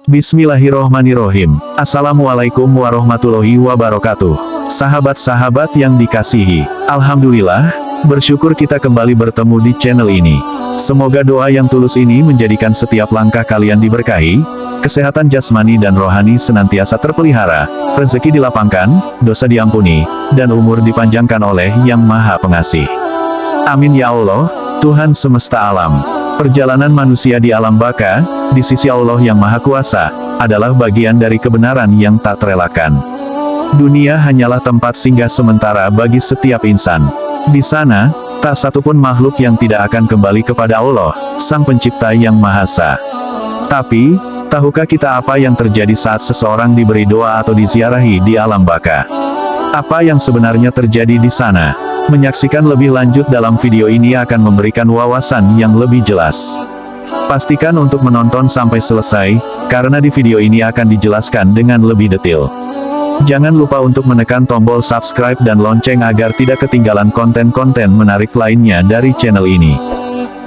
Bismillahirrohmanirrohim. Assalamualaikum warahmatullahi wabarakatuh. Sahabat-sahabat yang dikasihi, Alhamdulillah, bersyukur kita kembali bertemu di channel ini. Semoga doa yang tulus ini menjadikan setiap langkah kalian diberkahi, kesehatan jasmani dan rohani senantiasa terpelihara, rezeki dilapangkan, dosa diampuni, dan umur dipanjangkan oleh Yang Maha Pengasih. Amin ya Allah, Tuhan semesta alam. Perjalanan manusia di alam baka, di sisi Allah yang Maha Kuasa, adalah bagian dari kebenaran yang tak terelakkan. Dunia hanyalah tempat singgah sementara bagi setiap insan. Di sana, tak satupun makhluk yang tidak akan kembali kepada Allah, Sang Pencipta yang Maha Esa. Tapi, tahukah kita apa yang terjadi saat seseorang diberi doa atau diziarahi di alam baka? Apa yang sebenarnya terjadi di sana? Menyaksikan lebih lanjut dalam video ini akan memberikan wawasan yang lebih jelas. Pastikan untuk menonton sampai selesai, karena di video ini akan dijelaskan dengan lebih detail. Jangan lupa untuk menekan tombol subscribe dan lonceng agar tidak ketinggalan konten-konten menarik lainnya dari channel ini.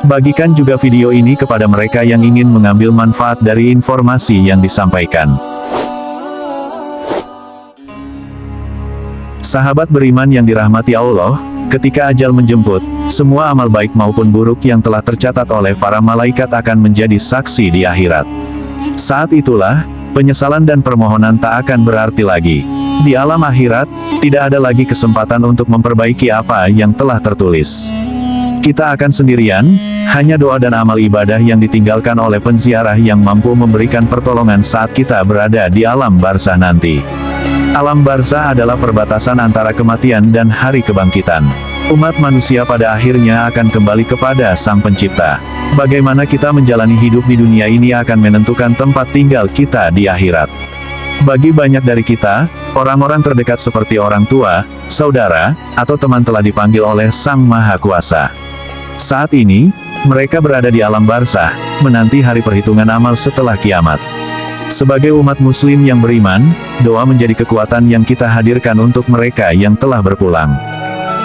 Bagikan juga video ini kepada mereka yang ingin mengambil manfaat dari informasi yang disampaikan. Sahabat beriman yang dirahmati Allah, ketika ajal menjemput, semua amal baik maupun buruk yang telah tercatat oleh para malaikat akan menjadi saksi di akhirat. Saat itulah, penyesalan dan permohonan tak akan berarti lagi. Di alam akhirat, tidak ada lagi kesempatan untuk memperbaiki apa yang telah tertulis. Kita akan sendirian, hanya doa dan amal ibadah yang ditinggalkan oleh penziarah yang mampu memberikan pertolongan saat kita berada di alam barzah nanti. Alam barzah adalah perbatasan antara kematian dan hari kebangkitan. Umat manusia pada akhirnya akan kembali kepada Sang Pencipta. Bagaimana kita menjalani hidup di dunia ini akan menentukan tempat tinggal kita di akhirat. Bagi banyak dari kita, orang-orang terdekat seperti orang tua, saudara, atau teman telah dipanggil oleh Sang Maha Kuasa. Saat ini, mereka berada di alam barzah, menanti hari perhitungan amal setelah kiamat. Sebagai umat muslim yang beriman, doa menjadi kekuatan yang kita hadirkan untuk mereka yang telah berpulang.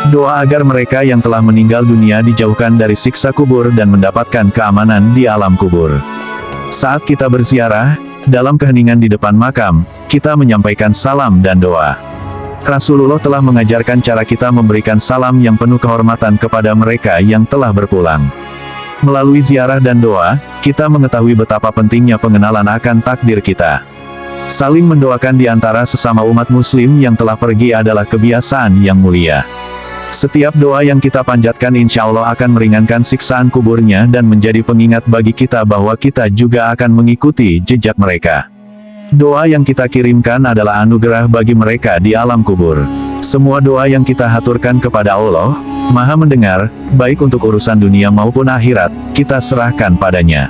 Doa agar mereka yang telah meninggal dunia dijauhkan dari siksa kubur dan mendapatkan keamanan di alam kubur. Saat kita berziarah, dalam keheningan di depan makam, kita menyampaikan salam dan doa. Rasulullah telah mengajarkan cara kita memberikan salam yang penuh kehormatan kepada mereka yang telah berpulang. Melalui ziarah dan doa, kita mengetahui betapa pentingnya pengenalan akan takdir kita. Saling mendoakan di antara sesama umat muslim yang telah pergi adalah kebiasaan yang mulia. Setiap doa yang kita panjatkan insya Allah akan meringankan siksaan kuburnya dan menjadi pengingat bagi kita bahwa kita juga akan mengikuti jejak mereka. Doa yang kita kirimkan adalah anugerah bagi mereka di alam kubur. Semua doa yang kita haturkan kepada Allah, Maha mendengar, baik untuk urusan dunia maupun akhirat, kita serahkan padanya.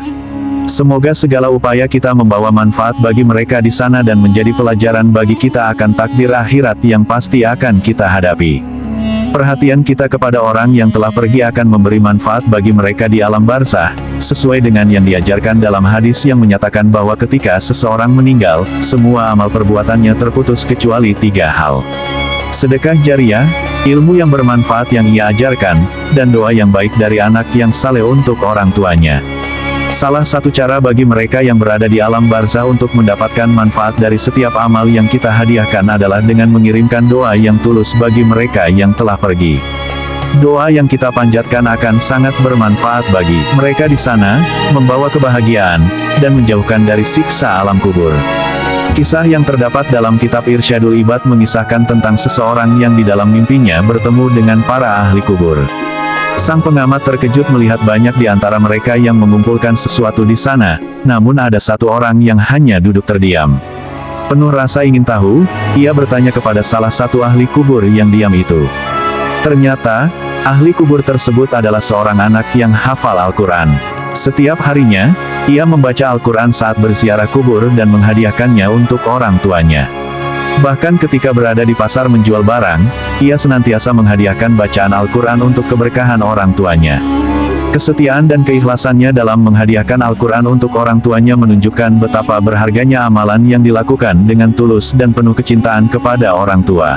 Semoga segala upaya kita membawa manfaat bagi mereka di sana dan menjadi pelajaran bagi kita akan takdir akhirat yang pasti akan kita hadapi. Perhatian kita kepada orang yang telah pergi akan memberi manfaat bagi mereka di alam barzah, sesuai dengan yang diajarkan dalam hadis yang menyatakan bahwa ketika seseorang meninggal, semua amal perbuatannya terputus kecuali 3 hal. Sedekah jariah, ilmu yang bermanfaat yang ia ajarkan, dan doa yang baik dari anak yang saleh untuk orang tuanya. Salah satu cara bagi mereka yang berada di alam barzah untuk mendapatkan manfaat dari setiap amal yang kita hadiahkan adalah dengan mengirimkan doa yang tulus bagi mereka yang telah pergi. Doa yang kita panjatkan akan sangat bermanfaat bagi mereka di sana, membawa kebahagiaan, dan menjauhkan dari siksa alam kubur. Kisah yang terdapat dalam kitab Irsyadul Ibad mengisahkan tentang seseorang yang di dalam mimpinya bertemu dengan para ahli kubur. Sang pengamat terkejut melihat banyak di antara mereka yang mengumpulkan sesuatu di sana, namun ada satu orang yang hanya duduk terdiam. Penuh rasa ingin tahu, ia bertanya kepada salah satu ahli kubur yang diam itu. Ternyata, ahli kubur tersebut adalah seorang anak yang hafal Al-Quran. Setiap harinya, ia membaca Al-Quran saat berziarah kubur dan menghadiahkannya untuk orang tuanya. Bahkan ketika berada di pasar menjual barang, ia senantiasa menghadiahkan bacaan Al-Quran untuk keberkahan orang tuanya. Kesetiaan dan keikhlasannya dalam menghadiahkan Al-Quran untuk orang tuanya menunjukkan betapa berharganya amalan yang dilakukan dengan tulus dan penuh kecintaan kepada orang tua.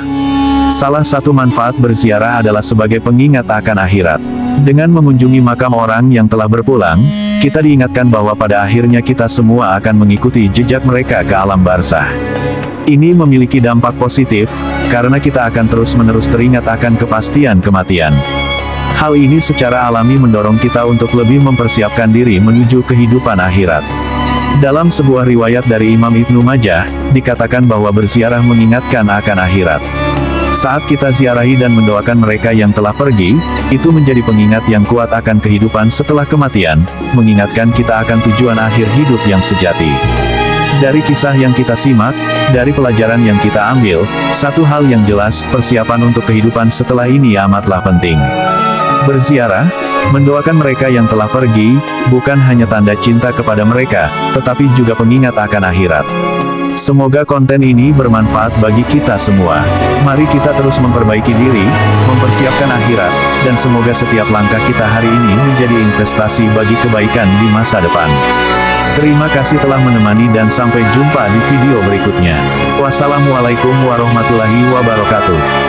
Salah satu manfaat berziarah adalah sebagai pengingat akan akhirat. Dengan mengunjungi makam orang yang telah berpulang, kita diingatkan bahwa pada akhirnya kita semua akan mengikuti jejak mereka ke alam barzah. Ini memiliki dampak positif, karena kita akan terus-menerus teringat akan kepastian kematian. Hal ini secara alami mendorong kita untuk lebih mempersiapkan diri menuju kehidupan akhirat. Dalam sebuah riwayat dari Imam Ibnu Majah, dikatakan bahwa berziarah mengingatkan akan akhirat. Saat kita ziarahi dan mendoakan mereka yang telah pergi, itu menjadi pengingat yang kuat akan kehidupan setelah kematian, mengingatkan kita akan tujuan akhir hidup yang sejati. Dari kisah yang kita simak, dari pelajaran yang kita ambil, satu hal yang jelas, persiapan untuk kehidupan setelah ini amatlah penting. Berziarah, mendoakan mereka yang telah pergi, bukan hanya tanda cinta kepada mereka, tetapi juga pengingat akan akhirat. Semoga konten ini bermanfaat bagi kita semua. Mari kita terus memperbaiki diri, mempersiapkan akhirat, dan semoga setiap langkah kita hari ini menjadi investasi bagi kebaikan di masa depan. Terima kasih telah menemani dan sampai jumpa di video berikutnya. Wassalamualaikum warahmatullahi wabarakatuh.